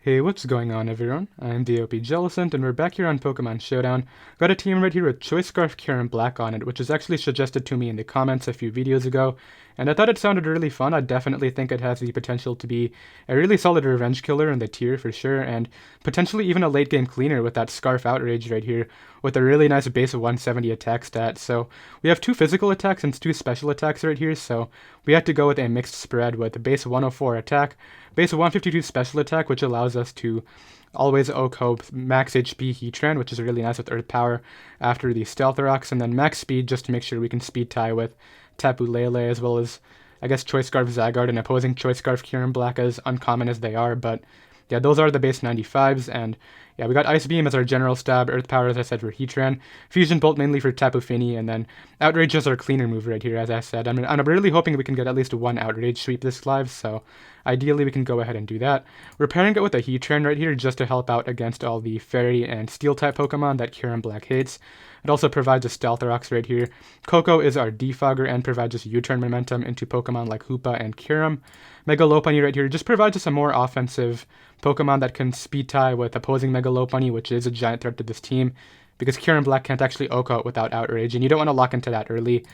Hey, what's going on everyone? I'm the OPJellicent and we're back here on Pokemon Showdown. Got a team right here with Choice Scarf Kyurem-Black on it, which was actually suggested to me in the comments a few videos ago, and I thought it sounded really fun. I definitely think it has the potential to be a really solid revenge killer in the tier for sure, and potentially even a late game cleaner with that Scarf Outrage right here, with a really nice base of 170 attack stat. So we have 2 physical attacks and 2 special attacks right here, so we had to go with a mixed spread with a base of 104 attack, base of 152 special attack, which allows us to always OHKO max HP Heatran, which is really nice with Earth Power after the Stealth Rocks, and then max speed just to make sure we can speed tie with Tapu Lele, as well as, I guess, Choice Scarf Zygarde and opposing Choice Scarf Kyurem-Black, as uncommon as they are, but yeah, those are the base 95s, and yeah, we got Ice Beam as our general stab, Earth Power, as I said, for Heatran, Fusion Bolt mainly for Tapu Fini, and then Outrage is our cleaner move right here, as I said. I'm really hoping we can get at least one Outrage sweep this live, so ideally we can go ahead and do that. We're pairing it with a Heatran right here just to help out against all the Fairy and Steel-type Pokemon that Kyurem-Black hates. It also provides a Stealth Rocks right here. Koko is our Defogger and provides us U-turn momentum into Pokemon like Hoopa and Kyurem. Mega Lopunny right here just provides us a more offensive Pokemon that can speed tie with opposing Mega Lopunny, which is a giant threat to this team, because Kyurem-Black can't actually OHKO it without Outrage, and you don't want to lock into that early.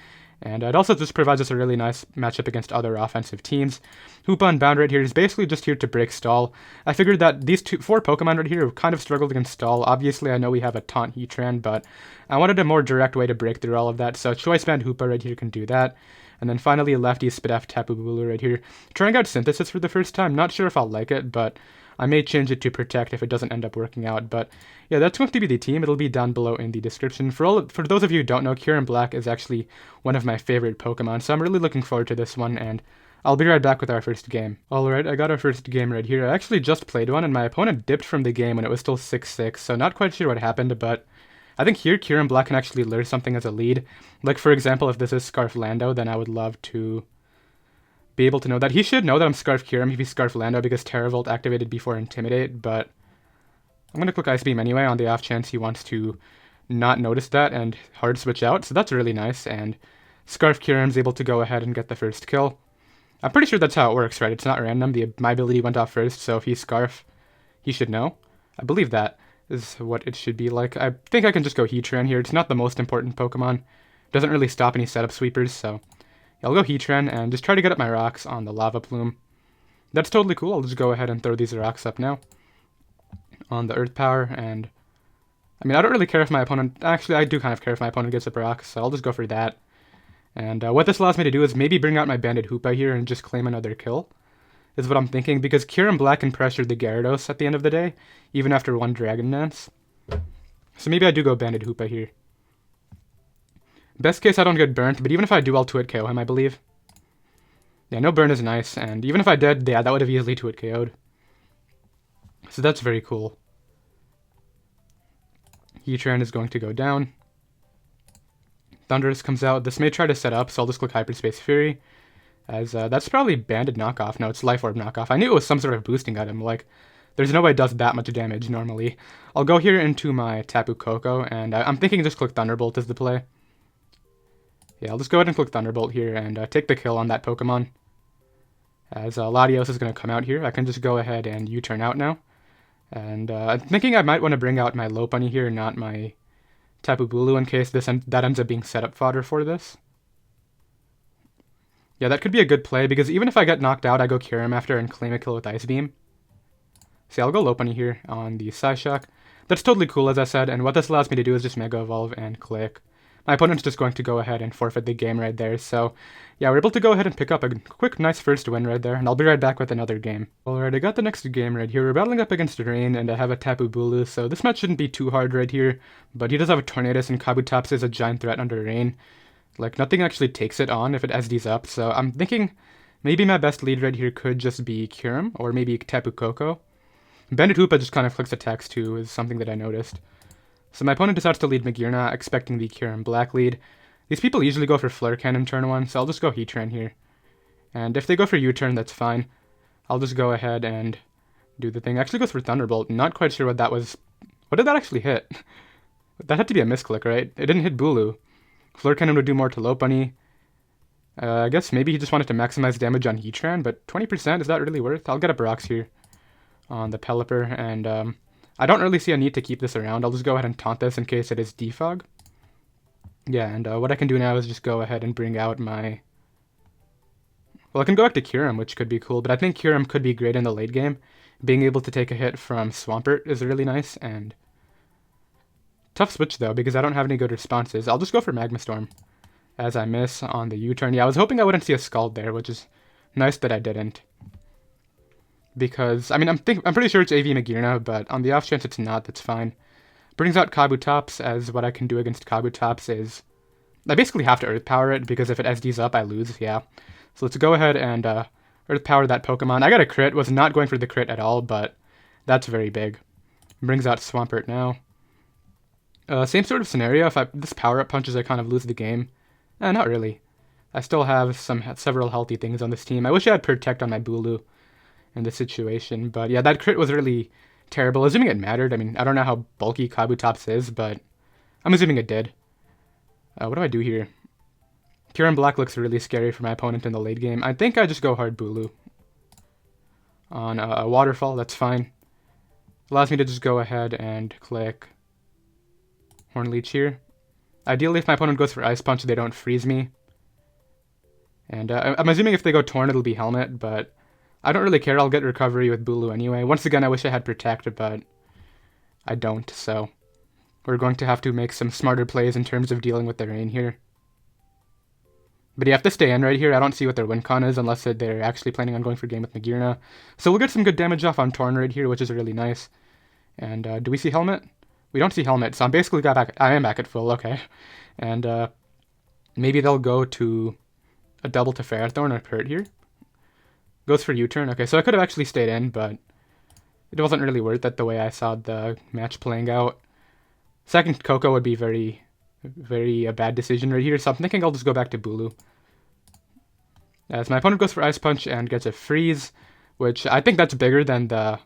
And it also just provides us a really nice matchup against other offensive teams. Hoopa Unbound right here is basically just here to break stall. I figured that these 4 Pokemon right here kind of struggled against stall. Obviously, I know we have a Taunt Heatran, but I wanted a more direct way to break through all of that, so Choice Band Hoopa right here can do that. And then finally, Lefty Spidef Tapu Bulu right here. Trying out Synthesis for the first time. Not sure if I'll like it, but I may change it to Protect if it doesn't end up working out. But yeah, that's going to be the team. It'll be down below in the description. For those of you who don't know, Kyurem-Black is actually one of my favorite Pokemon, so I'm really looking forward to this one, and I'll be right back with our first game. Alright, I got our first game right here. I actually just played one, and my opponent dipped from the game when it was still 6-6, so not quite sure what happened, but I think here Kyurem-Black can actually lure something as a lead. Like, for example, if this is Scarf Lando, then I would love to be able to know that. He should know that I'm Scarf Kyurem if he's Scarf Lando, because Teravolt activated before Intimidate, but I'm going to click Ice Beam anyway on the off chance he wants to not notice that and hard switch out, so that's really nice, and Scarf Kyurem's able to go ahead and get the first kill. I'm pretty sure that's how it works, right? It's not random. My ability went off first, so if he's Scarf, he should know. I believe that is what it should be like. I think I can just go Heatran here. It's not the most important Pokemon. Doesn't really stop any setup sweepers, so yeah, I'll go Heatran and just try to get up my rocks on the Lava Plume. That's totally cool. I'll just go ahead and throw these rocks up now on the Earth Power, and I mean, I don't really care if my opponent... Actually, I do kind of care if my opponent gets up rocks, so I'll just go for that. And what this allows me to do is maybe bring out my Banded Hoopa here and just claim another kill, is what I'm thinking, because Kyurem-Black can pressure the Gyarados at the end of the day, even after one Dragon Dance. So maybe I do go Banded Hoopa here. Best case, I don't get burnt, but even if I do, I'll 2-hit KO him, I believe. Yeah, no burn is nice, and even if I did, yeah, that would have easily 2-hit KO'd. So that's very cool. Heatran is going to go down. Thundurus comes out. This may try to set up, so I'll just click Hyperspace Fury, as that's probably Banded knockoff. No, it's Life Orb knockoff. I knew it was some sort of boosting item. Like, there's no way it does that much damage normally. I'll go here into my Tapu Koko, and I'm thinking just click Thunderbolt as the play. Yeah, I'll just go ahead and click Thunderbolt here and take the kill on that Pokemon. As Latios is going to come out here, I can just go ahead and U-turn out now. And I'm thinking I might want to bring out my Lopunny here, not my Tapu Bulu, in case that ends up being setup fodder for this. Yeah, that could be a good play, because even if I get knocked out, I go Kyurem after and claim a kill with Ice Beam. See, I'll go Lopunny here on the Psyshock. That's totally cool, as I said, and what this allows me to do is just Mega Evolve and click. My opponent's just going to go ahead and forfeit the game right there, so yeah, we're able to go ahead and pick up a quick, nice first win right there, and I'll be right back with another game. Alright, I got the next game right here. We're battling up against Rain, and I have a Tapu Bulu, so this match shouldn't be too hard right here, but he does have a Tornadus, and Kabutops is a giant threat under Rain. Like, nothing actually takes it on if it SDs up, so I'm thinking maybe my best lead right here could just be Kyurem, or maybe Tapu Koko. Banded Hoopa just kind of clicks attacks too, is something that I noticed. So my opponent decides to lead Magearna, expecting the Kyurem-Black lead. These people usually go for Flare Cannon turn 1, so I'll just go Heatran here. And if they go for U-turn, that's fine. I'll just go ahead and do the thing. Actually goes for Thunderbolt. Not quite sure what that was. What did that actually hit? That had to be a misclick, right? It didn't hit Bulu. Flare Cannon would do more to Lopunny. I guess maybe he just wanted to maximize damage on Heatran, but 20%, is that really worth? I'll get up rocks here on the Pelipper, and I don't really see a need to keep this around. I'll just go ahead and taunt this in case it is Defog. Yeah, and what I can do now is just go ahead and bring out my... Well, I can go back to Kyurem, which could be cool, but I think Kyurem could be great in the late game. Being able to take a hit from Swampert is really nice, and... Tough switch, though, because I don't have any good responses. I'll just go for Magma Storm, as I miss on the U-turn. Yeah, I was hoping I wouldn't see a Scald there, which is nice that I didn't. Because, I mean, I'm pretty sure it's AV Magirna, but on the off chance it's not, that's fine. Brings out Kabutops, as what I can do against Kabutops is... I basically have to Earth Power it, because if it SDs up, I lose, yeah. So let's go ahead and Earth Power that Pokemon. I got a crit, was not going for the crit at all, but that's very big. Brings out Swampert now. Same sort of scenario, if this power-up punches, I kind of lose the game. Not really. I still have several healthy things on this team. I wish I had Protect on my Bulu in this situation, but yeah, that crit was really terrible. Assuming it mattered, I mean, I don't know how bulky Kabutops is, but I'm assuming it did. What do I do here? Kyurem-Black looks really scary for my opponent in the late game. I think I just go hard Bulu on a Waterfall, that's fine. Allows me to just go ahead and click Horn Leech here. Ideally, if my opponent goes for Ice Punch, they don't freeze me. And I'm assuming if they go Torn, it'll be Helmet, but I don't really care. I'll get Recovery with Bulu anyway. Once again, I wish I had Protect, but I don't, so we're going to have to make some smarter plays in terms of dealing with the rain here. But you have to stay in right here. I don't see what their win con is unless they're actually planning on going for game with Magirna. So we'll get some good damage off on Torn right here, which is really nice. And do we see Helmet? We don't see Helmet, so I'm basically I am back at full, okay. And maybe they'll go to a double to Ferrothorn or Pert here. Goes for U-turn. Okay, so I could have actually stayed in, but it wasn't really worth it the way I saw the match playing out. Second Koko would be very a bad decision right here, so I'm thinking I'll just go back to Bulu. As my opponent goes for Ice Punch and gets a Freeze, which I think that's bigger than the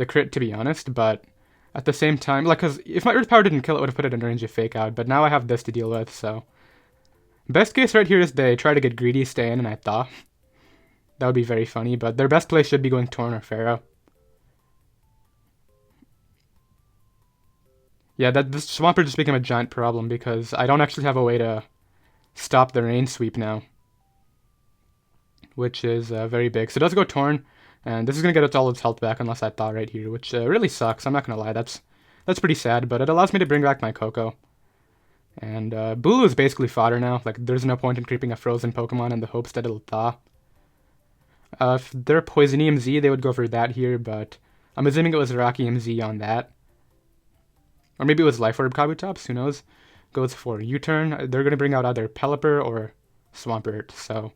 crit, to be honest, but at the same time, like, because if my Earth Power didn't kill it, would have put it in range of Fake Out, but now I have this to deal with, so... Best case right here is they try to get greedy, stay in, and I thaw. That would be very funny, but their best play should be going Torn or Pharaoh. Yeah, this Swampert just became a giant problem because I don't actually have a way to stop the rain sweep now, which is very big. So it does go Torn, and this is going to get all its health back unless I thaw right here, which really sucks. I'm not going to lie, that's pretty sad, but it allows me to bring back my Koko. And Bulu is basically fodder now. Like, there's no point in creeping a frozen Pokemon in the hopes that it'll thaw. If they're Poisonium Z, they would go for that here, but I'm assuming it was Rockium Z on that. Or maybe it was Life Orb Kabutops, who knows. Goes for U-turn. They're going to bring out either Pelipper or Swampert, so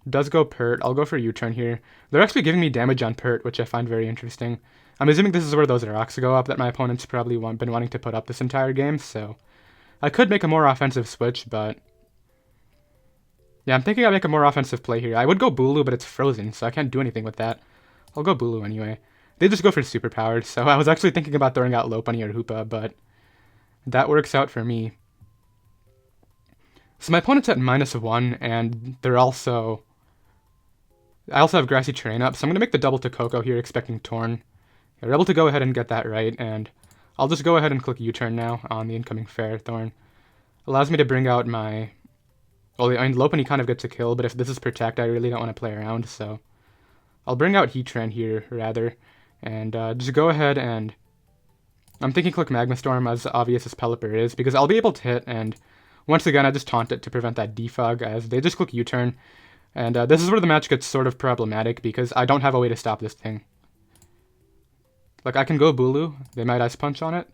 does go Pert. I'll go for U-turn here. They're actually giving me damage on Pert, which I find very interesting. I'm assuming this is where those rocks go up that my opponent's probably been wanting to put up this entire game, so I could make a more offensive switch, but yeah, I'm thinking I'll make a more offensive play here. I would go Bulu, but it's frozen, so I can't do anything with that. I'll go Bulu anyway. They just go for superpowered, so I was actually thinking about throwing out Lopunny or Hoopa, but that works out for me. So my opponent's at -1, and I also have Grassy Terrain up, so I'm going to make the double to Koko here, expecting Torn. We're able to go ahead and get that right, and I'll just go ahead and click U-turn now on the incoming Ferrothorn. Allows me to bring out my... Well, I mean, Lopunny kind of gets a kill, but if this is Protect, I really don't want to play around, so I'll bring out Heatran here, rather, and just go ahead and... I'm thinking click Magma Storm, as obvious as Pelipper is, because I'll be able to hit, and once again, I just taunt it to prevent that defog, as they just click U-turn, and this is where the match gets sort of problematic, because I don't have a way to stop this thing. Like, I can go Bulu, they might Ice Punch on it,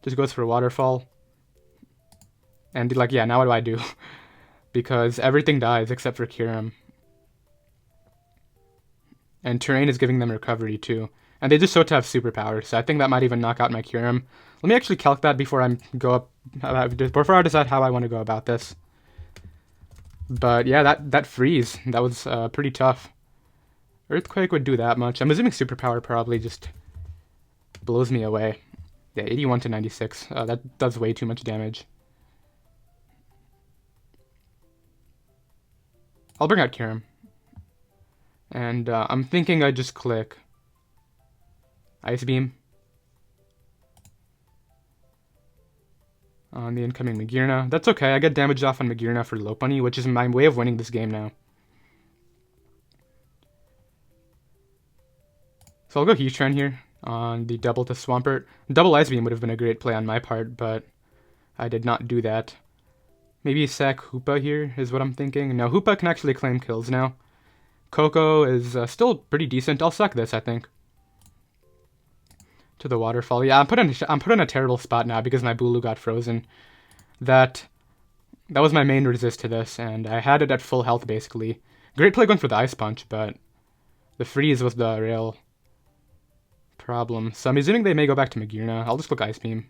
just goes for Waterfall, and like, yeah, now what do I do? Because everything dies except for Kyurem. And Terrain is giving them recovery too. And they just show to have superpowers, so I think that might even knock out my Kyurem. Let me actually calc that before before I decide how I want to go about this. But yeah, that freeze, that was pretty tough. Earthquake would do that much. I'm assuming superpower probably just blows me away. Yeah, 81 to 96. That does way too much damage. I'll bring out Kyurem. And I'm thinking I just click Ice Beam on the incoming Magearna. That's okay, I get damage off on Magearna for Lopunny, which is my way of winning this game now. So I'll go Heatran here on the double to Swampert. Double Ice Beam would have been a great play on my part, but I did not do that. Maybe sack Hoopa here is what I'm thinking. No, Hoopa can actually claim kills now. Koko is still pretty decent. I'll suck this, I think. To the waterfall. Yeah, I'm put in a terrible spot now because my Bulu got frozen. That was my main resist to this, and I had it at full health basically. Great play going for the Ice Punch, but the freeze was the real problem. So I'm assuming they may go back to Magearna. I'll just click Ice Beam.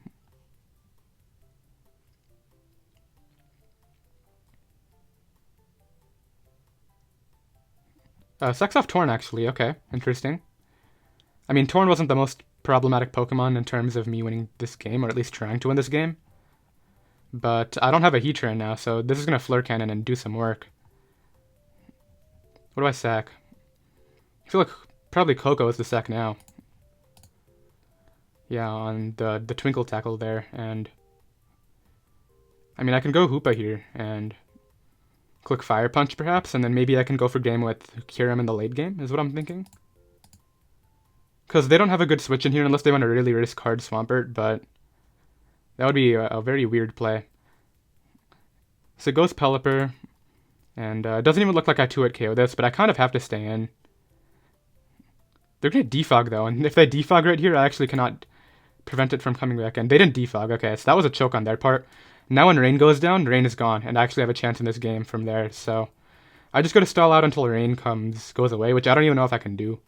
Sucks off Torn, actually. Okay, interesting. I mean, Torn wasn't the most problematic Pokemon in terms of me winning this game, or at least trying to win this game. But I don't have a Heatran now, so this is going to Flare Cannon and do some work. What do I sack? I feel like probably Koko is the sack now. Yeah, on the Twinkle Tackle there, and... I mean, I can go Hoopa here, and... click Fire Punch, perhaps, and then maybe I can go for game with Kyurem in the late game, is what I'm thinking. Because they don't have a good switch in here unless they want to really risk hard Swampert, but... that would be a very weird play. So it goes Pelipper, and it doesn't even look like I 2-hit KO this, but I kind of have to stay in. They're going to Defog, though, and if they Defog right here, I actually cannot prevent it from coming back in. They didn't Defog, okay, so that was a choke on their part. Now when Rain goes down, Rain is gone, and I actually have a chance in this game from there, so... I just gotta stall out until Rain goes away, which I don't even know if I can do.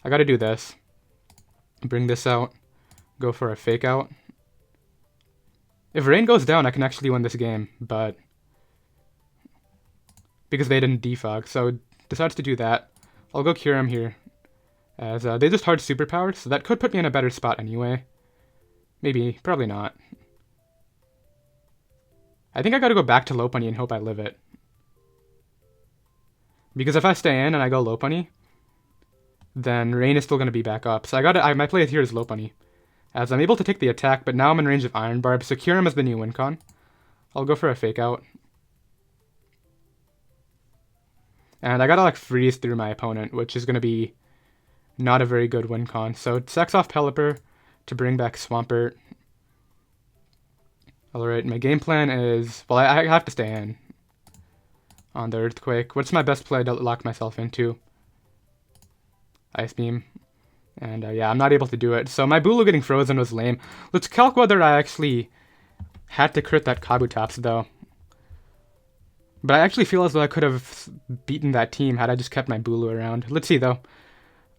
I gotta do this. Bring this out. Go for a Fake Out. If Rain goes down, I can actually win this game, but... because they didn't Defog, so decides to do that. I'll go Kyurem here, as they just hard Superpowered, so that could put me in a better spot anyway. Maybe, probably not. I think I gotta go back to Lopunny and hope I live it. Because if I stay in and I go Lopunny, then Rain is still gonna be back up. So my play here is Lopunny, as I'm able to take the attack, but now I'm in range of Iron Barb, so Kyurem is the new win con. I'll go for a Fake Out. And I gotta like freeze through my opponent, which is gonna be not a very good win con. So it sacks off Pelipper to bring back Swampert. Alright, my game plan is... well, I have to stay in on the Earthquake. What's my best play to lock myself into? Ice Beam. And yeah, I'm not able to do it. So my Bulu getting frozen was lame. Let's calc whether I actually had to crit that Kabutops, though. But I actually feel as though I could have beaten that team had I just kept my Bulu around. Let's see, though.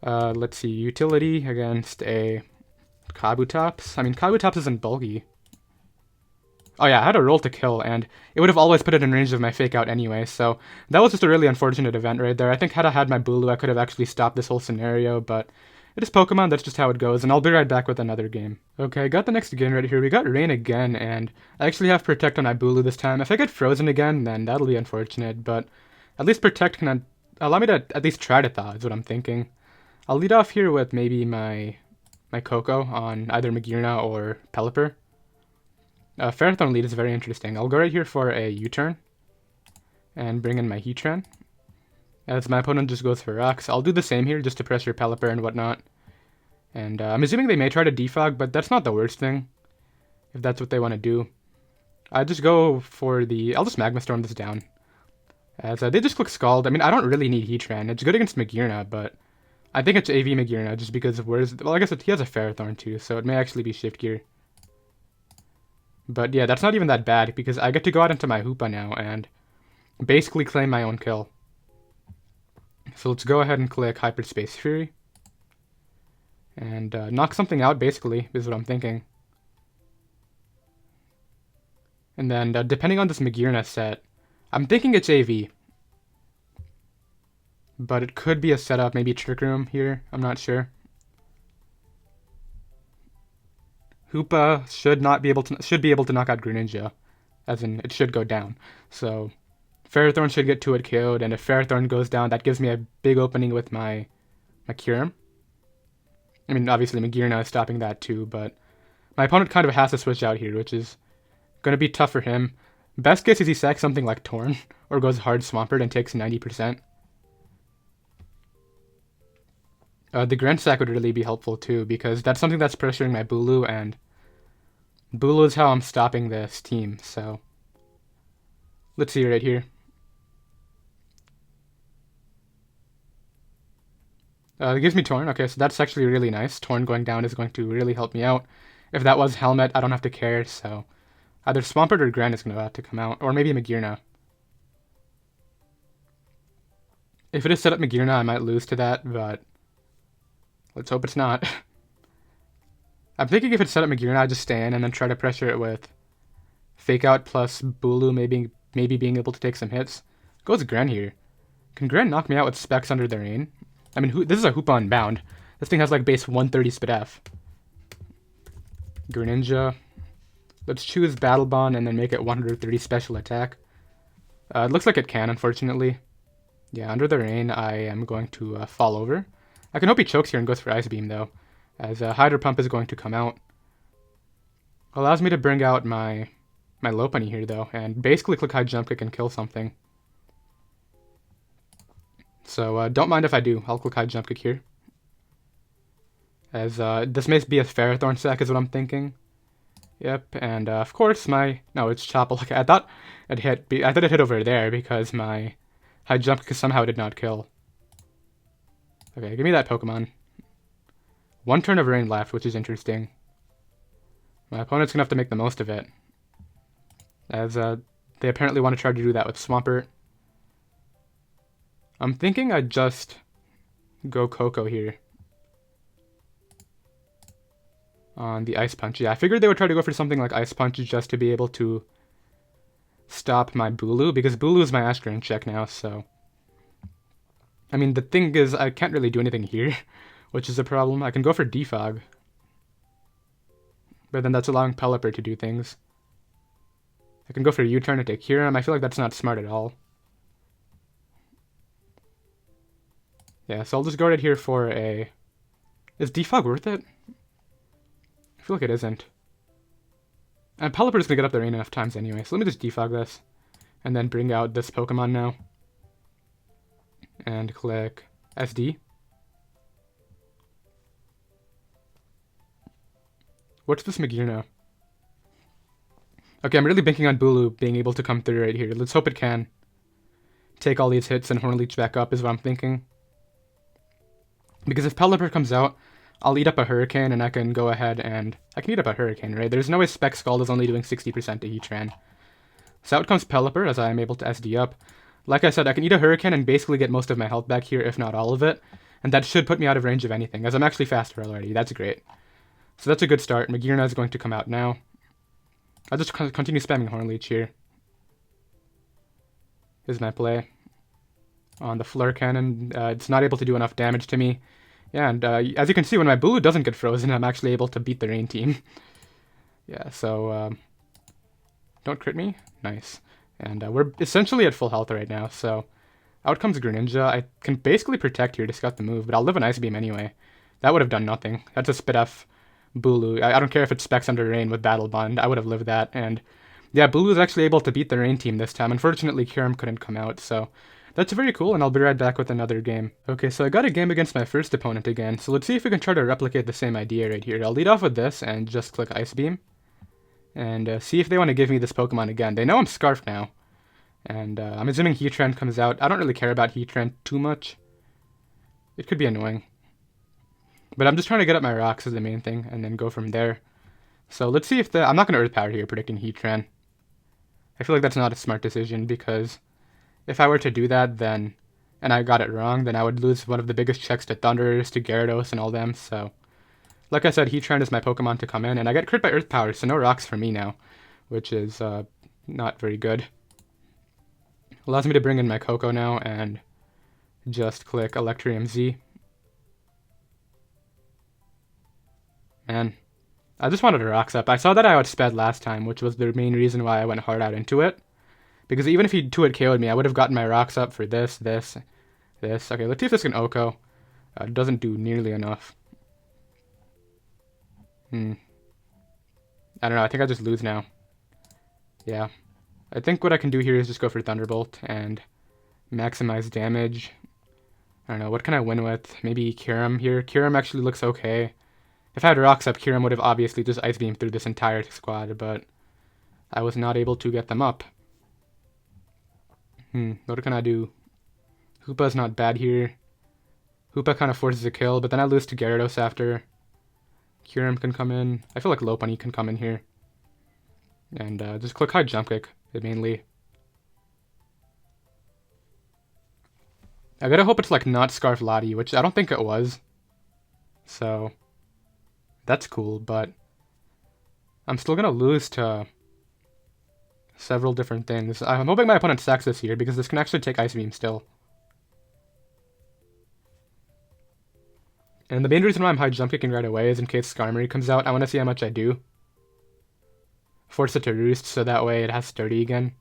Let's see. Utility against a Kabutops. I mean, Kabutops isn't bulky. Oh yeah, I had a roll to kill, and it would have always put it in range of my Fake Out anyway, so that was just a really unfortunate event right there. I think had I had my Bulu, I could have actually stopped this whole scenario, but it is Pokemon, that's just how it goes, and I'll be right back with another game. Okay, I got the next game right here. We got Rain again, and I actually have Protect on my Bulu this time. If I get frozen again, then that'll be unfortunate, but at least Protect can allow me to at least try to thaw, is what I'm thinking. I'll lead off here with maybe my Koko on either Magearna or Pelipper. Ferrothorn lead is very interesting. I'll go right here for a U-turn and bring in my Heatran, as my opponent just goes for Rocks. I'll do the same here just to pressure Pelipper and whatnot. And I'm assuming they may try to Defog, but that's not the worst thing, if that's what they want to do. I just go for I'll just Magma Storm this down, as they just click Scald. I mean, I don't really need Heatran. It's good against Magearna, but I think it's AV Magearna just because well, I guess he has a Ferrothorn too, so it may actually be Shift Gear. But yeah, that's not even that bad, because I get to go out into my Hoopa now and basically claim my own kill. So let's go ahead and click Hyperspace Fury. And knock something out, basically, is what I'm thinking. And then, depending on this Magearna set, I'm thinking it's AV. But it could be a setup, maybe Trick Room here, I'm not sure. Hoopa should be able to knock out Greninja, as in it should go down. So Ferrothorn should get 2-hit KO'd, and if Ferrothorn goes down, that gives me a big opening with my Kyurem. I mean, obviously Magearna is stopping that too, but my opponent kind of has to switch out here, which is going to be tough for him. Best case is he sacks something like Torn, or goes hard Swampert and takes 90%. The Grand Sack would really be helpful too, because that's something that's pressuring my Bulu, and Bulu is how I'm stopping this team, so let's see right here. It gives me Torn. Okay, so that's actually really nice. Torn going down is going to really help me out. If that was Helmet, I don't have to care, so either Swampert or Grand is going to have to come out, or maybe Magearna. If it is set up Magearna, I might lose to that, but let's hope it's not. I'm thinking if it's set up Magearna, I just stay in and then try to pressure it with Fake Out plus Bulu maybe being able to take some hits. Goes Grand here. Can Grand knock me out with Specs under the rain? I mean, this is a Hoopa Unbound. This thing has like base 130 Spit F. Greninja. Let's choose Battle Bond and then make it 130 special attack. It looks like it can, unfortunately. Yeah, under the rain, I am going to fall over. I can hope he chokes here and goes for Ice Beam, though, as Hydro Pump is going to come out. Allows me to bring out my Lopunny here, though, and basically click High Jump Kick and kill something. So don't mind if I do. I'll click High Jump Kick here. As this may be a Ferrothorn sack is what I'm thinking. Yep, and of course no, it's Chople. Okay, I thought it hit over there because my High Jump Kick somehow did not kill. Okay, give me that Pokemon. One turn of rain left, which is interesting. My opponent's gonna have to make the most of it, as they apparently want to try to do that with Swampert. I'm thinking I'd just go Koko here on the Ice Punch. Yeah, I figured they would try to go for something like Ice Punch just to be able to stop my Bulu, because Bulu is my Askren check now, so... I mean, the thing is, I can't really do anything here, which is a problem. I can go for Defog, but then that's allowing Pelipper to do things. I can go for U-turn and take Kyurem. I feel like that's not smart at all. Yeah, so I'll just go right here for a... Is Defog worth it? I feel like it isn't. And Pelipper's gonna get up there enough times anyway, so let me just Defog this. And then bring out this Pokemon now. And click SD. What's this Magearna? Okay, I'm really banking on Bulu being able to come through right here. Let's hope it can. Take all these hits and Hornleech back up is what I'm thinking. Because if Pelipper comes out, I'll eat up a Hurricane and I can go ahead and... I can eat up a Hurricane, right? There's no way Spec Scald is only doing 60% to Heatran. So out comes Pelipper as I am able to SD up. Like I said, I can eat a Hurricane and basically get most of my health back here, if not all of it. And that should put me out of range of anything, as I'm actually faster already. That's great. So that's a good start. Magearna is going to come out now. I'll just continue spamming Hornleech here. Is my play. On the Flare Cannon, it's not able to do enough damage to me. Yeah, and as you can see, when my Bulu doesn't get frozen, I'm actually able to beat the Rain team. Yeah, so... don't crit me? Nice. And we're essentially at full health right now, so... Out comes Greninja. I can basically protect here, discuss the move, but I'll live an Ice Beam anyway. That would have done nothing. That's a Spit F Bulu. I don't care if it specs under Rain with Battle Bond. I would have lived that, and... Yeah, Bulu is actually able to beat the Rain team this time. Unfortunately, Kyurem couldn't come out, so... That's very cool, and I'll be right back with another game. Okay, so I got a game against my first opponent again, so let's see if we can try to replicate the same idea right here. I'll lead off with this and just click Ice Beam. And see if they want to give me this Pokemon again. They know I'm Scarf now. And I'm assuming Heatran comes out. I don't really care about Heatran too much. It could be annoying. But I'm just trying to get up my rocks is the main thing, and then go from there. So let's see if I'm not going to Earth Power here, predicting Heatran. I feel like that's not a smart decision, because... if I were to do that, then, and I got it wrong, then I would lose one of the biggest checks to Thunders, to Gyarados, and all them, so... Like I said, Heatran is my Pokemon to come in, and I get crit by Earth Power, so no rocks for me now, which is, not very good. Allows me to bring in my Koko now, and just click Electrium Z. Man, I just wanted to rocks up. I saw that I outsped last time, which was the main reason why I went hard out into it. Because even if he 2-hit KO'd me, I would have gotten my rocks up for this, this, this. Okay, let's see if this can Oko. It doesn't do nearly enough. I don't know, I think I just lose now. Yeah. I think what I can do here is just go for Thunderbolt and maximize damage. I don't know, what can I win with? Maybe Kyurem here. Kyurem actually looks okay. If I had rocks up, Kyurem would have obviously just Ice Beam through this entire squad, but I was not able to get them up. What can I do? Hoopa's not bad here. Hoopa kind of forces a kill, but then I lose to Gyarados after. Kyurem can come in. I feel like Lopunny can come in here. And just click high jump kick, mainly. I gotta hope it's like not Scarf Lottie, which I don't think it was. So, that's cool, but I'm still gonna lose to several different things. I'm hoping my opponent sacks this here, because this can actually take Ice Beam still. And the main reason why I'm high jump kicking right away is in case Skarmory comes out, I want to see how much I do. Force it to Roost, so that way it has Sturdy again.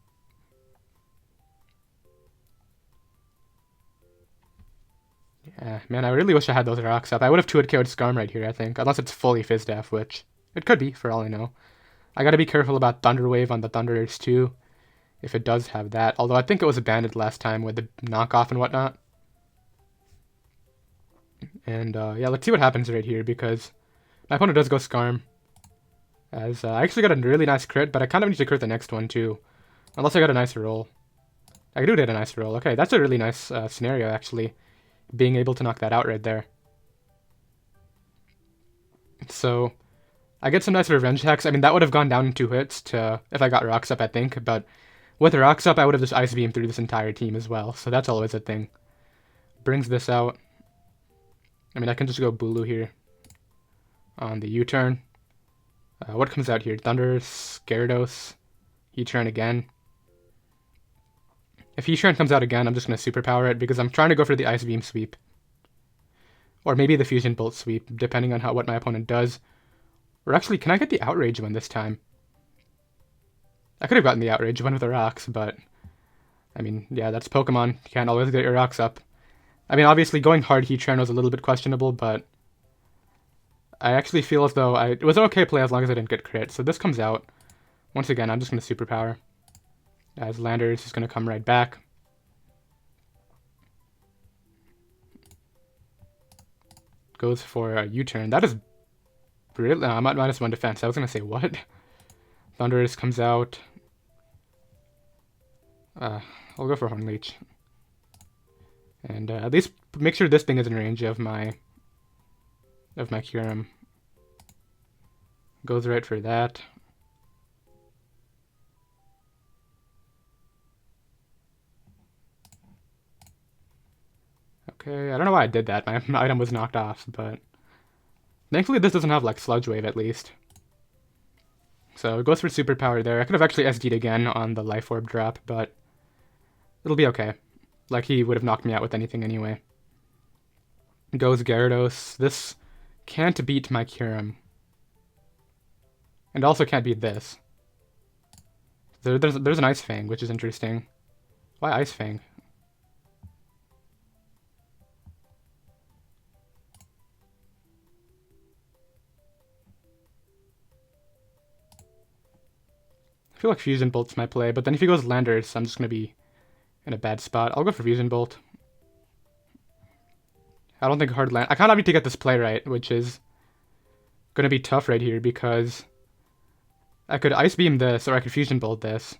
Yeah, man, I really wish I had those rocks up. I would have 2-hit KO'd Skarm right here, I think. Unless it's fully Fizzdaff, which it could be, for all I know. I gotta be careful about Thunder Wave on the Thunders, too. If it does have that. Although I think it was abandoned last time with the knockoff and whatnot. And, yeah, let's see what happens right here, because my opponent does go Skarm. As I actually got a really nice crit, but I kind of need to crit the next one, too. Unless I got a nice roll. I do get a nice roll. Okay, that's a really nice scenario, actually. Being able to knock that out right there. So, I get some nice revenge hacks. I mean, that would have gone down in 2 hits to if I got rocks up, I think. But with rocks up, I would have just Ice Beam through this entire team as well. So that's always a thing. Brings this out. I mean, I can just go Bulu here on the U-turn. What comes out here? Thunders, Gyarados, Heatran again. If Heatran comes out again, I'm just going to superpower it because I'm trying to go for the Ice Beam sweep. Or maybe the Fusion Bolt sweep, depending on what my opponent does. Or actually, can I get the Outrage one this time? I could have gotten the Outrage one with the rocks, but... I mean, yeah, that's Pokemon. You can't always get your rocks up. I mean, obviously, going hard Heatran was a little bit questionable, but... I actually feel as though it was an okay play as long as I didn't get crit. So this comes out. Once again, I'm just going to superpower. As Landers is going to come right back. Goes for a U-turn. That is really... I'm at -1 defense. I was going to say, what? Thunders comes out. I'll go for Horn Leech. And at least make sure this thing is in range of my Kyurem. Goes right for that. Okay, I don't know why I did that. My item was knocked off, but... Thankfully this doesn't have, like, Sludge Wave, at least. So it goes for Superpower there. I could have actually SD'd again on the Life Orb drop, but... It'll be okay. Like, he would have knocked me out with anything anyway. Goes Gyarados. This can't beat my Kyurem. And also can't beat this. There's an Ice Fang, which is interesting. Why Ice Fang? I feel like Fusion Bolt's my play, but then if he goes Landers, I'm just going to be in a bad spot. I'll go for Fusion Bolt. I don't think hard land... I kind of need to get this play right, which is going to be tough right here, because I could Ice Beam this, or I could Fusion Bolt this.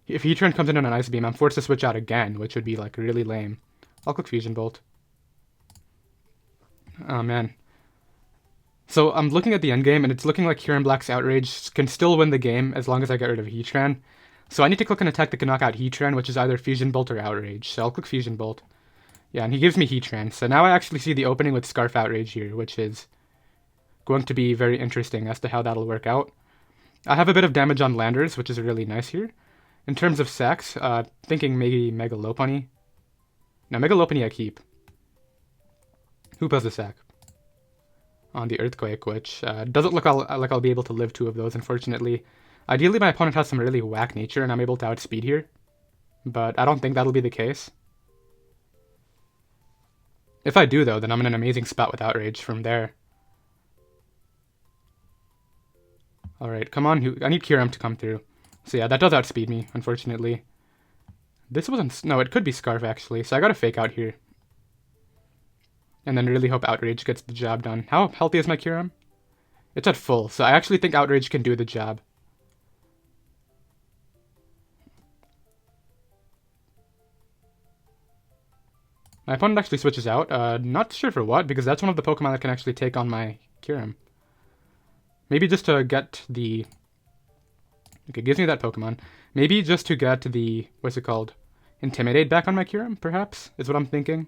If Heatran comes in on an Ice Beam, I'm forced to switch out again, which would be, like, really lame. I'll click Fusion Bolt. Oh, man. So I'm looking at the endgame, and it's looking like Kyurem-Black's Outrage can still win the game as long as I get rid of Heatran. So I need to click an attack that can knock out Heatran, which is either Fusion Bolt or Outrage. So I'll click Fusion Bolt. Yeah, and he gives me Heatran. So now I actually see the opening with Scarf Outrage here, which is going to be very interesting as to how that'll work out. I have a bit of damage on Landers, which is really nice here. In terms of sacks, thinking maybe Mega Lopunny. No, Mega Lopunny I keep. Hoopa's a sack. On the Earthquake, which doesn't look like I'll be able to live 2 of those, unfortunately. Ideally, my opponent has some really whack nature, and I'm able to outspeed here. But I don't think that'll be the case. If I do, though, then I'm in an amazing spot with Outrage from there. Alright, come on. I need Kyurem to come through. So yeah, that does outspeed me, unfortunately. This wasn't... No, it could be Scarf, actually. So I gotta fake out here. And then really hope Outrage gets the job done. How healthy is my Kyurem? It's at full, so I actually think Outrage can do the job. My opponent actually switches out. Not sure for what, because that's one of the Pokemon that can actually take on my Kyurem. Maybe just to get the... Okay, gives me that Pokemon. Maybe just to get the... What's it called? Intimidate back on my Kyurem, perhaps? Is what I'm thinking.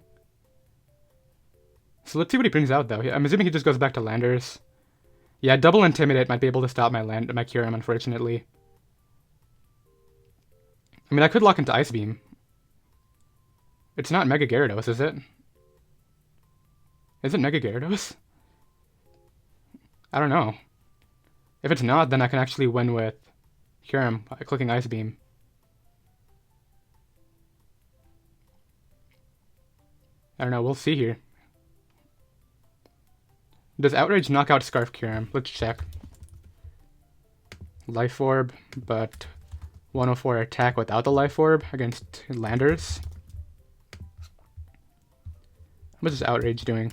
So let's see what he brings out, though. I'm assuming he just goes back to Landers. Yeah, double Intimidate might be able to stop my Kyurem, unfortunately. I mean, I could lock into Ice Beam. It's not Mega Gyarados, is it? Is it Mega Gyarados? I don't know. If it's not, then I can actually win with Kyurem by clicking Ice Beam. I don't know, we'll see here. Does Outrage knock out Scarf Kyurem? Let's check. Life Orb, but 104 attack without the Life Orb against Landers. What is Outrage doing?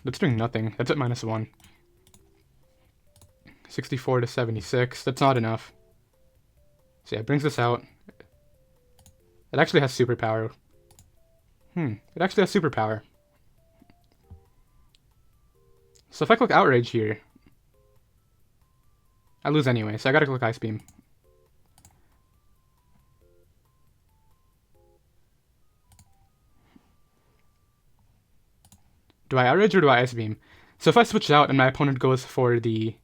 That's doing nothing. That's at -1. 64 to 76. That's not enough. So yeah, it brings this out. It actually has superpower. It actually has superpower. So if I click Outrage here, I lose anyway, so I gotta click Ice Beam. Do I Outrage or do I Ice Beam? So if I switch out and my opponent goes for the...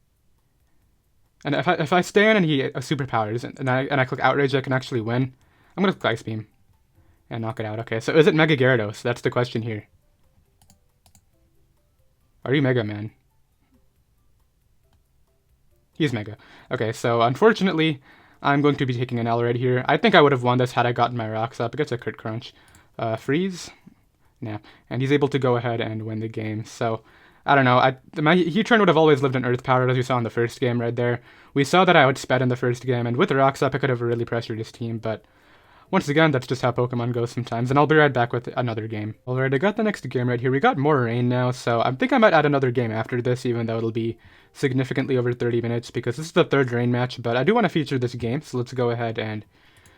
And if I stay in and he superpowers and I click Outrage, I can actually win. I'm gonna click Ice Beam and knock it out. Okay, so is it Mega Gyarados? That's the question here. Are you Mega, man? He's Mega. Okay, so unfortunately, I'm going to be taking an L right here. I think I would have won this had I gotten my rocks up. It gets a crit crunch. Freeze? Yeah, and he's able to go ahead and win the game. So, I don't know. My Heatran would have always lived in Earth Power, as we saw in the first game right there. We saw that I outsped in the first game, and with the rocks up, I could have really pressured his team, but... Once again, that's just how Pokemon goes sometimes, and I'll be right back with another game. Alright, I got the next game right here. We got more rain now, so I think I might add another game after this, even though it'll be significantly over 30 minutes, because this is the third rain match, but I do want to feature this game, so let's go ahead and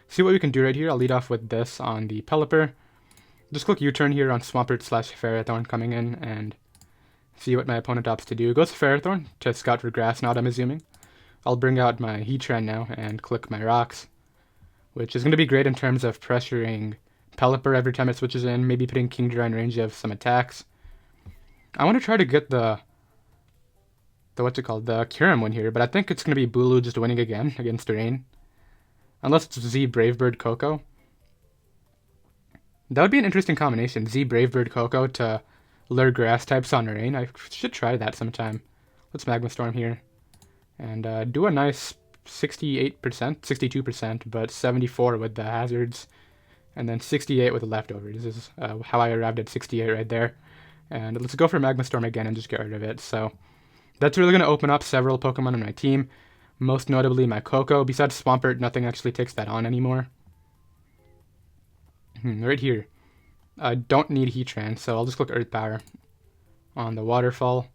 see what we can do right here. I'll lead off with this on the Pelipper. Just click U-turn here on Swampert/Ferrothorn coming in, and see what my opponent opts to do. Goes Ferrothorn to scout for Grass Knot, I'm assuming. I'll bring out my Heatran now, and click my rocks, which is going to be great in terms of pressuring Pelipper every time it switches in, maybe putting Kingdra in range of some attacks. I want to try to get the Kyurem win here, but I think it's going to be Bulu just winning again against Rain. Unless it's Z Bravebird Koko. That would be an interesting combination, Z Bravebird Koko to lure grass types on Rain. I should try that sometime. Let's Magma Storm here. And do a nice 68%, 62%, but 74 with the hazards, and then 68 with the leftovers. This is how I arrived at 68 right there. And let's go for Magma Storm again and just get rid of it. So that's really going to open up several Pokemon on my team, most notably my Koko. Besides Swampert, nothing actually takes that on anymore. Right here. I don't need Heatran, so I'll just click Earth Power on the Waterfall.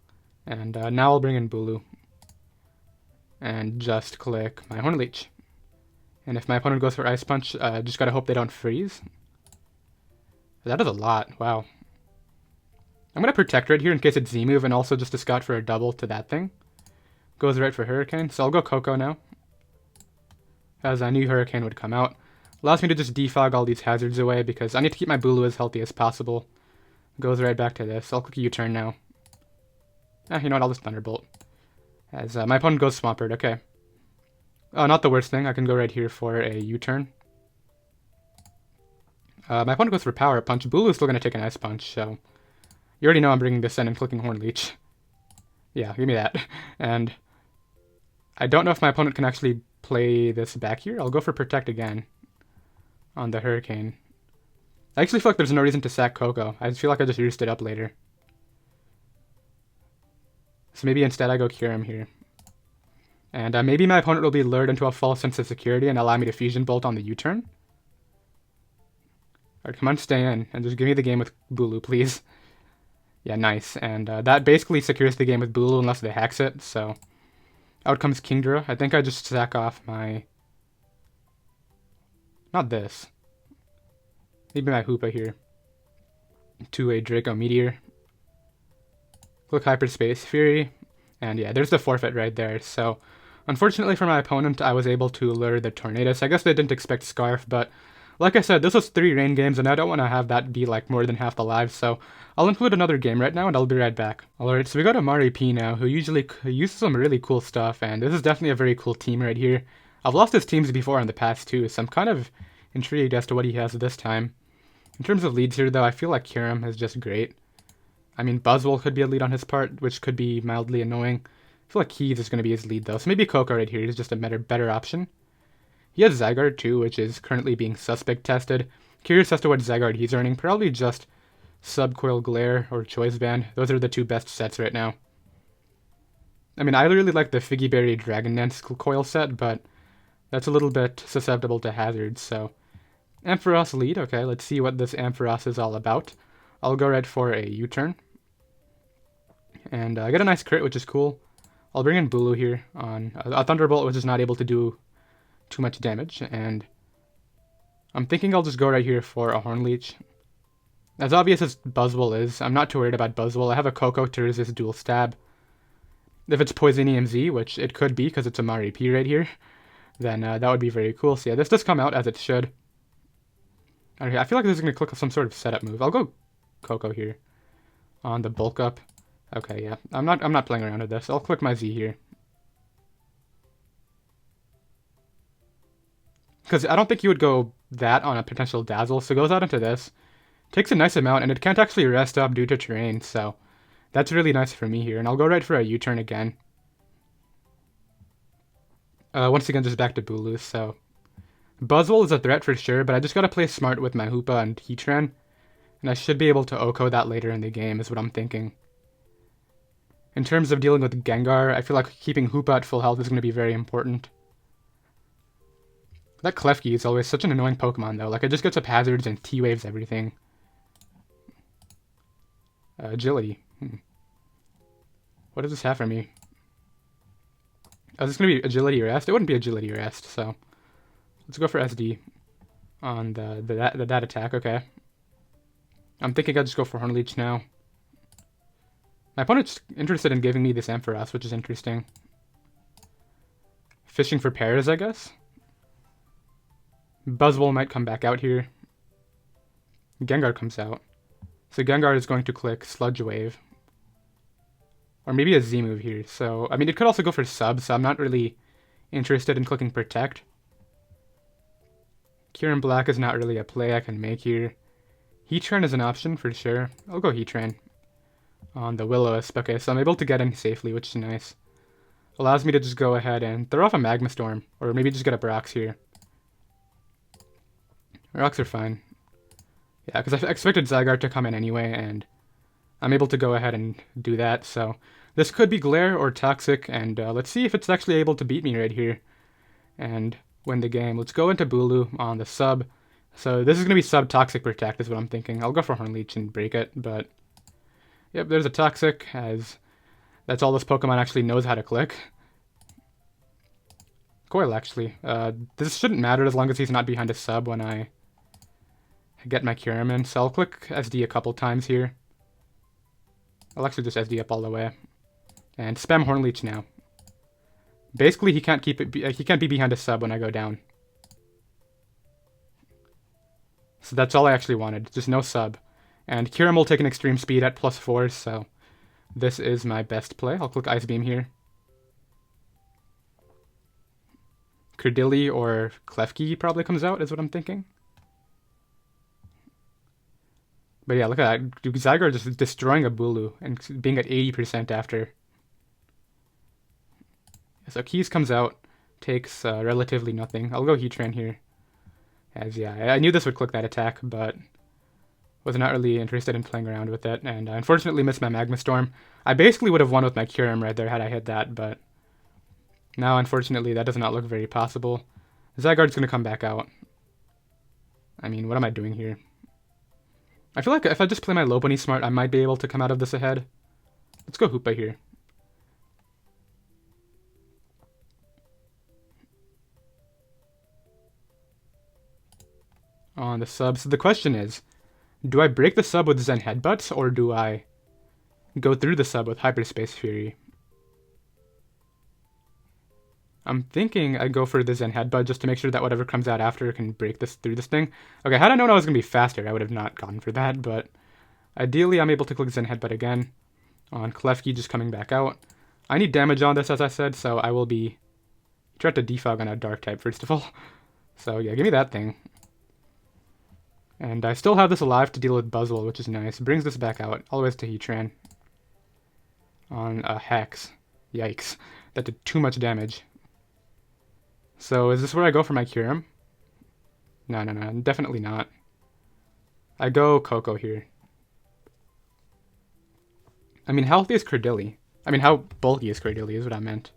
And now I'll bring in Bulu. And just click my Hornleech. And if my opponent goes for Ice Punch, just gotta hope they don't freeze. That is a lot, wow. I'm gonna Protect right here in case it's Z-move, and also just to scout for a double to that thing. Goes right for Hurricane, so I'll go Koko now, as I knew Hurricane would come out. Allows me to just defog all these hazards away, because I need to keep my Bulu as healthy as possible. Goes right back to this. I'll click U-turn now. You know what, I'll just Thunderbolt. As my opponent goes Swampert, okay. Oh, not the worst thing. I can go right here for a U-turn. My opponent goes for Power Punch. Bulu's still going to take an Ice Punch, so... You already know I'm bringing this in and clicking Hornleech. Yeah, give me that. And I don't know if my opponent can actually play this back here. I'll go for Protect again on the Hurricane. I actually feel like there's no reason to sack Koko. I just feel like I just roosted up later. So maybe instead I go Kyurem here. And maybe my opponent will be lured into a false sense of security and allow me to Fusion Bolt on the U-turn. Alright, come on, stay in, and just give me the game with Bulu, please. Yeah, nice. And that basically secures the game with Bulu unless they hex it, so... Out comes Kingdra. I think I just sack off my... Not this. Maybe my Hoopa here. To a Draco Meteor. Click Hyperspace Fury. And yeah, there's the forfeit right there. So, unfortunately for my opponent, I was able to lure the Tornadus. I guess they didn't expect Scarf, but... Like I said, this was 3 rain games, and I don't want to have that be like more than half the lives, so I'll include another game right now, and I'll be right back. Alright, so we got Amari P now, who usually uses some really cool stuff, and this is definitely a very cool team right here. I've lost his teams before in the past too, so I'm kind of intrigued as to what he has this time. In terms of leads here, though, I feel like Kyurem is just great. I mean, Buzzwole could be a lead on his part, which could be mildly annoying. I feel like Keys is going to be his lead, though, so maybe Koko right here is just a better option. He has Zygarde too, which is currently being suspect tested. Curious as to what Zygarde he's earning. Probably just Subcoil Glare or Choice Band. Those are the 2 best sets right now. I mean, I really like the Figgy Berry Dragon Dance coil set, but that's a little bit susceptible to hazards, so... Ampharos lead, okay, let's see what this Ampharos is all about. I'll go right for a U-turn. And I get a nice crit, which is cool. I'll bring in Bulu here on a Thunderbolt, which is not able to do too much damage, and I'm thinking I'll just go right here for a Horn Leech. As obvious as Buzzwole is, I'm not too worried about Buzzwole. I have a Koko to resist dual stab. If it's Poison EMZ, which it could be because it's a Mari P right here, then that would be very cool. So yeah, this does come out as it should. Okay, I feel like this is going to click some sort of setup move. I'll go Koko here on the bulk up. Okay, yeah, I'm not playing around with this. I'll click my Z here. Because I don't think you would go that on a potential Dazzle, so it goes out into this. Takes a nice amount, and it can't actually rest up due to terrain, so that's really nice for me here. And I'll go right for a U-turn again. Once again, just back to Bulu, so... Buzzwole is a threat for sure, but I just gotta play smart with my Hoopa and Heatran. And I should be able to Oko that later in the game, is what I'm thinking. In terms of dealing with Gengar, I feel like keeping Hoopa at full health is going to be very important. That Klefki is always such an annoying Pokemon, though. Like, it just gets up hazards and T-waves everything. Agility. What does this have for me? Oh, is this going to be Agility Rest? It wouldn't be Agility Rest, so... Let's go for SD on that attack, okay. I'm thinking I'll just go for Horn Leech now. My opponent's interested in giving me this Ampharos, which is interesting. Fishing for pairs, I guess? Buzzwole might come back out here. Gengar comes out. So Gengar is going to click Sludge Wave. Or maybe a Z move here. So, I mean, it could also go for Sub, so I'm not really interested in clicking Protect. Kyurem-Black is not really a play I can make here. Heatran is an option for sure. I'll go Heatran on the Will-O-Wisp. Okay, so I'm able to get in safely, which is nice. Allows me to just go ahead and throw off a Magma Storm. Or maybe just get a Brox here. Rocks are fine. Yeah, because I expected Zygarde to come in anyway, and I'm able to go ahead and do that. So this could be Glare or Toxic, and let's see if it's actually able to beat me right here and win the game. Let's go into Bulu on the sub. So this is going to be sub-Toxic Protect is what I'm thinking. I'll go for Horn Leech and break it, but... Yep, there's a Toxic, as that's all this Pokemon actually knows how to click. Coil, actually. This shouldn't matter as long as he's not behind a sub when I get my Kyurem in, so I'll click SD a couple times here. I'll actually just SD up all the way. And spam Horn Leech now. Basically, he can't be behind a sub when I go down. So that's all I actually wanted, just no sub. And Kyurem will take an extreme speed at +4, so this is my best play. I'll click Ice Beam here. Credilli or Klefki probably comes out, is what I'm thinking. But yeah, look at that. Zygarde just destroying a Bulu and being at 80% after. So Keys comes out, takes relatively nothing. I'll go Heatran here. As yeah, I knew this would click that attack, but Was not really interested in playing around with it, and I unfortunately missed my Magma Storm. I basically would have won with my Kyurem right there had I hit that, but now unfortunately that does not look very possible. Zygarde's going to come back out. I mean, what am I doing here? I feel like if I just play my Lopunny smart, I might be able to come out of this ahead. Let's go Hoopa here. On the sub. So the question is, do I break the sub with Zen Headbutts, or do I go through the sub with Hyperspace Fury? I'm thinking I go for the Zen Headbutt just to make sure that whatever comes out after can break this through this thing. Okay, had I known I was going to be faster, I would have not gone for that, but ideally I'm able to click Zen Headbutt again on Klefki just coming back out. I need damage on this, as I said, so I will be trying to defog on a Dark type first of all. So yeah, give me that thing. And I still have this alive to deal with Buzzwole, which is nice. Brings this back out, all the way to Heatran. On a Hex. Yikes. That did too much damage. So is this where I go for my Kyurem? No, definitely not. I go Koko here. I mean, how healthy is Credilli? I mean, how bulky is Credilli is what I meant.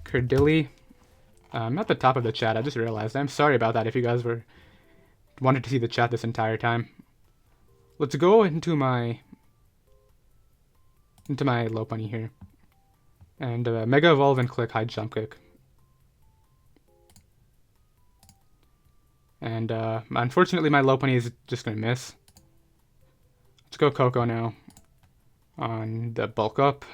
Credilli. I'm at the top of the chat, I just realized. I'm sorry about that if you guys wanted to see the chat this entire time. Let's go into my Lopunny here. And Mega Evolve and click High Jump Kick. And unfortunately my Lopunny is just going to miss. Let's go Koko now. On the bulk up.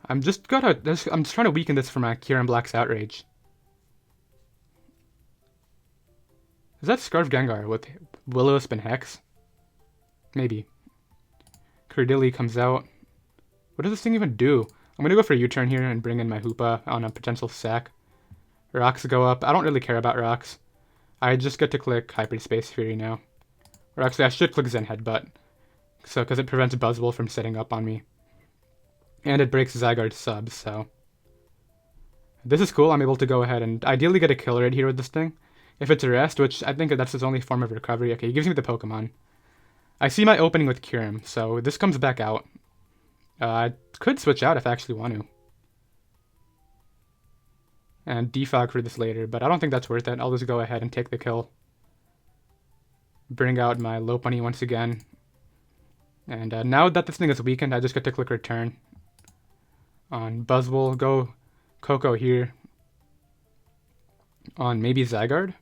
I'm just trying to weaken this for my Kyurem-Black's Outrage. Is that Scarf Gengar with Will-O-Wisp and Hex? Maybe. Credilli comes out. What does this thing even do? I'm going to go for a U-turn here and bring in my Hoopa on a potential sack. Rocks go up. I don't really care about rocks. I just get to click Hyperspace Fury now. Or actually, I should click Zen Headbutt. So, because it prevents Buzzwole from setting up on me. And it breaks Zygarde's sub, so. This is cool. I'm able to go ahead and ideally get a kill rate here with this thing. If it's a rest, which I think that's his only form of recovery. Okay, he gives me the Pokemon. I see my opening with Kyurem, so this comes back out. I could switch out if I actually want to. And defog for this later, but I don't think that's worth it. I'll just go ahead and take the kill. Bring out my Lopunny once again. And now that this thing is weakened, I just get to click return. On Buzzwole, go Koko here. On maybe Zygarde?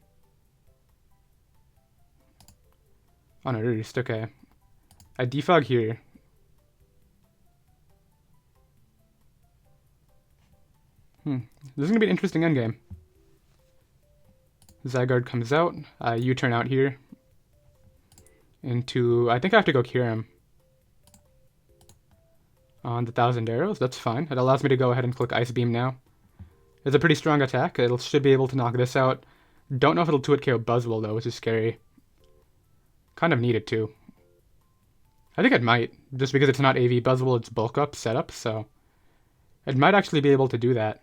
On a Roost, okay. I defog here. This is going to be an interesting endgame. Zygarde comes out. U-turn out here. Into... I think I have to go Kyurem. On the 1,000 arrows, that's fine. It allows me to go ahead and click Ice Beam now. It's a pretty strong attack. It should be able to knock this out. Don't know if it'll 2-hit KO Buzzwole though, which is scary. Kind of need it too. I think it might, just because it's not AV Buzzwole, it's bulk up setup, so it might actually be able to do that.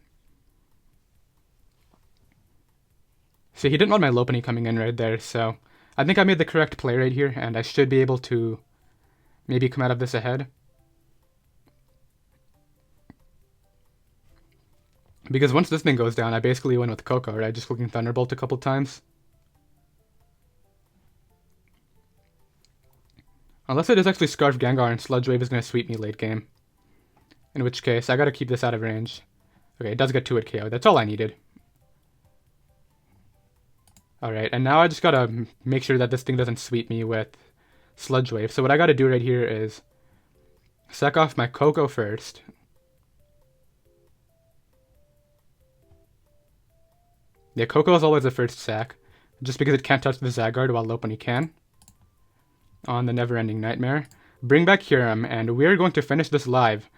See, he didn't want my Lopunny coming in right there, so I think I made the correct play right here, and I should be able to maybe come out of this ahead. Because once this thing goes down, I basically win with Koko, right? Just clicking Thunderbolt a couple times. Unless it is actually Scarf Gengar and Sludge Wave is going to sweep me late game. In which case, I got to keep this out of range. Okay, it does get 2-hit KO. That's all I needed. Alright, and now I just got to make sure that this thing doesn't sweep me with Sludge Wave. So what I got to do right here is sack off my Koko first. Yeah, Koko is always the first sack, just because it can't touch the Zygarde while Lopunny can. On the Never-Ending Nightmare. Bring back Kyurem, and we're going to finish this live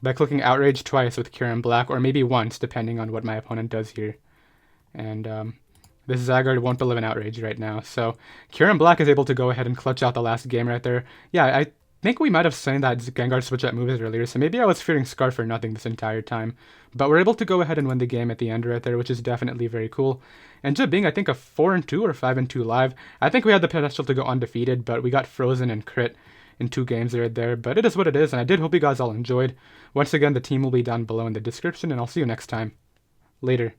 by clicking Outrage twice with Kyurem-Black, or maybe once, depending on what my opponent does here. And this Zygarde won't live in Outrage right now, so Kyurem-Black is able to go ahead and clutch out the last game right there. Yeah, think we might have seen that Gengar switch up moves earlier, so maybe I was fearing Scarf for nothing this entire time. But we're able to go ahead and win the game at the end right there, which is definitely very cool. And just being, I think, a 4-2 or 5-2 live, I think we had the potential to go undefeated, but we got frozen and crit in 2 games right there. But it is what it is, and I did hope you guys all enjoyed. Once again, the team will be down below in the description, and I'll see you next time. Later.